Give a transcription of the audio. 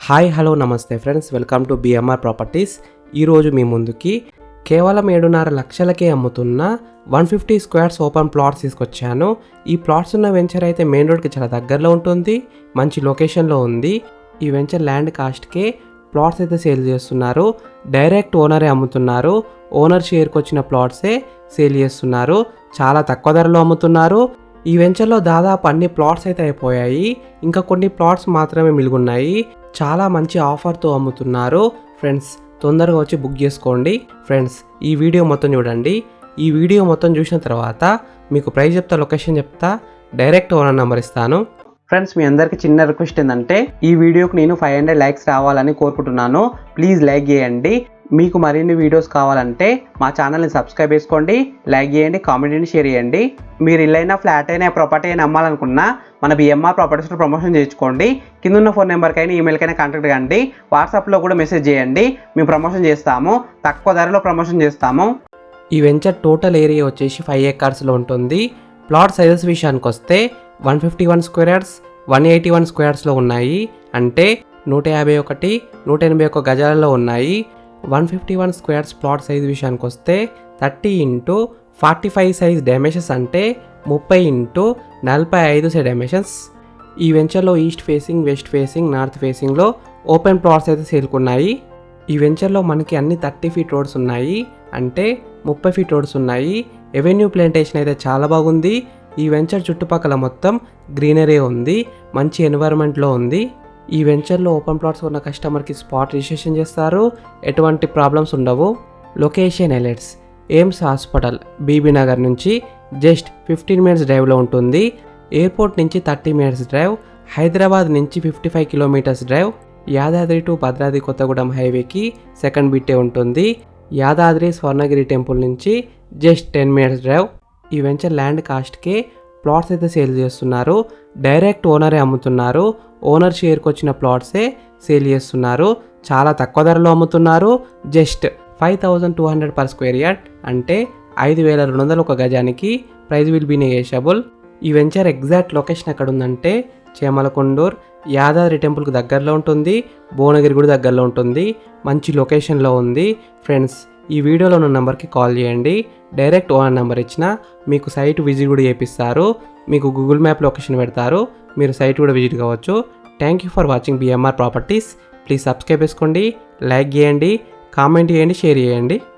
Hi hello నమస్తే friends, welcome to BMR properties. ఈరోజు మీ ముందుకి కేవలం 7.5 లక్షలకే అమ్ముతున్న 150 స్క్వేర్స్ ఓపెన్ ప్లాట్స్ తీసుకొచ్చాను. ఈ ప్లాట్స్ ఉన్న వెంచర్ అయితే మెయిన్ రోడ్కి చాలా దగ్గరలో ఉంటుంది, మంచి లొకేషన్లో ఉంది. ఈ వెంచర్ ల్యాండ్ కాస్ట్కే ప్లాట్స్ అయితే సేల్ చేస్తున్నారు. డైరెక్ట్ ఓనరే అమ్ముతున్నారు. ఓనర్ షేర్కి వచ్చిన ప్లాట్సే సేల్ చేస్తున్నారు. చాలా తక్కువ ధరలో అమ్ముతున్నారు. ఈ వెంచర్లో దాదాపు అన్ని ప్లాట్స్ అయితే అయిపోయాయి, ఇంకా కొన్ని ప్లాట్స్ మాత్రమే మిగులున్నాయి. చాలా మంచి ఆఫర్తో అమ్ముతున్నారు. ఫ్రెండ్స్, తొందరగా వచ్చి బుక్ చేసుకోండి. ఫ్రెండ్స్, ఈ వీడియో మొత్తం చూడండి. ఈ వీడియో మొత్తం చూసిన తర్వాత మీకు ప్రైస్ చెప్తా, లొకేషన్ చెప్తా, డైరెక్ట్ ఓనర్ నెంబర్ ఇస్తాను. ఫ్రెండ్స్, మీ అందరికీ చిన్న రిక్వెస్ట్ ఏంటంటే ఈ వీడియోకి నేను 500 లైక్స్ రావాలని కోరుకుంటున్నాను. ప్లీజ్ లైక్ చేయండి. మీకు మరిన్ని వీడియోస్ కావాలంటే మా ఛానల్ని సబ్స్క్రైబ్ చేసుకోండి, లైక్ చేయండి, కామెంట్ చేయండి, షేర్ చేయండి. మీరు ఇల్లైనా ఫ్లాట్ అయినా ప్రాపర్టీ అయినా అమ్మాలనుకున్నా మన బిఎంఆర్ ప్రాపర్టీస్లో ప్రమోషన్ చేయించుకోండి. కింద ఉన్న ఫోన్ నెంబర్కైనా ఈమెయిల్కైనా కాంటాక్ట్ కండి. వాట్సాప్లో కూడా మెసేజ్ చేయండి, మేము ప్రమోషన్ చేస్తాము. తక్కువ ధరలో ప్రమోషన్ చేస్తాము. ఈ వెంచర్ టోటల్ ఏరియా వచ్చేసి 5 acresలో ఉంటుంది. ప్లాట్ సైజెస్ విషయానికి వస్తే 151 స్క్వేర్స్, 181 స్క్వేర్స్లో ఉన్నాయి. అంటే 151, 181 గజాలలో ఉన్నాయి. 151 స్క్వేర్స్ ప్లాట్ సైజ్ విషయానికి వస్తే 30 x 45 సైజ్ డైమెన్షన్స్, అంటే 30 x 45 సైజ్ డైమెన్షన్స్. ఈ వెంచర్లో east facing, west facing, north ఫేసింగ్లో ఓపెన్ ప్లాట్స్ అయితే సేల్కున్నాయి. ఈ వెంచర్లో మనకి అన్ని 30 feet రోడ్స్ ఉన్నాయి, అంటే 30 feet రోడ్స్ ఉన్నాయి. ఎవెన్యూ ప్లాంటేషన్ అయితే చాలా బాగుంది. ఈ వెంచర్ చుట్టుపక్కల మొత్తం గ్రీనరీ ఉంది, మంచి ఎన్వైరన్మెంట్లో ఉంది. ఈ వెంచర్లో ఓపెన్ ప్లాట్స్ ఉన్న కస్టమర్కి స్పాట్ రిజిస్ట్రేషన్ చేస్తారు, ఎటువంటి ప్రాబ్లమ్స్ ఉండవు. Location highlights: AIIMS hospital Bibi Nagar నుంచి జస్ట్ 15 minutes డ్రైవ్లో ఉంటుంది. ఎయిర్పోర్ట్ నుంచి 30 minutes డ్రైవ్, హైదరాబాద్ నుంచి 55 kilometers drive. Yadadri to Bhadradri Kothagudem హైవేకి సెకండ్ బిట్టే ఉంటుంది. యాదాద్రి స్వర్ణగిరి టెంపుల్ నుంచి జస్ట్ 10 minutes డ్రైవ్. ఈ వెంచర్ ల్యాండ్ కాస్ట్కే ప్లాట్స్ అయితే సేల్ చేస్తున్నారు. డైరెక్ట్ ఓనరే అమ్ముతున్నారు. ఓనర్ షేర్కి వచ్చిన ప్లాట్సే సేల్ చేస్తున్నారు. చాలా తక్కువ ధరలో అమ్ముతున్నారు. జస్ట్ 5200 per square yard, అంటే 5200 ఒక గజానికి. Price will be negotiable. ఈ వెంచర్ ఎగ్జాక్ట్ లొకేషన్ ఎక్కడ ఉందంటే చేమలకొండూర్, యాదాద్రి టెంపుల్కి దగ్గరలో ఉంటుంది, భువనగిరి కూడా దగ్గరలో ఉంటుంది, మంచి లొకేషన్లో ఉంది. ఫ్రెండ్స్, ఈ వీడియోలో ఉన్న నెంబర్కి కాల్ చేయండి. డైరెక్ట్ ఓనర్ నెంబర్ ఇచ్చిన మీకు సైట్ విజిట్ కూడా చేపిస్తారు. మీకు గూగుల్ మ్యాప్ లొకేషన్ పెడతారు, మీరు సైట్ కూడా విజిట్ కావచ్చు. Thank you for watching BMR properties. Please subscribe చేసుకోండి, లైక్ చేయండి, కామెంట్ చేయండి, షేర్ చేయండి.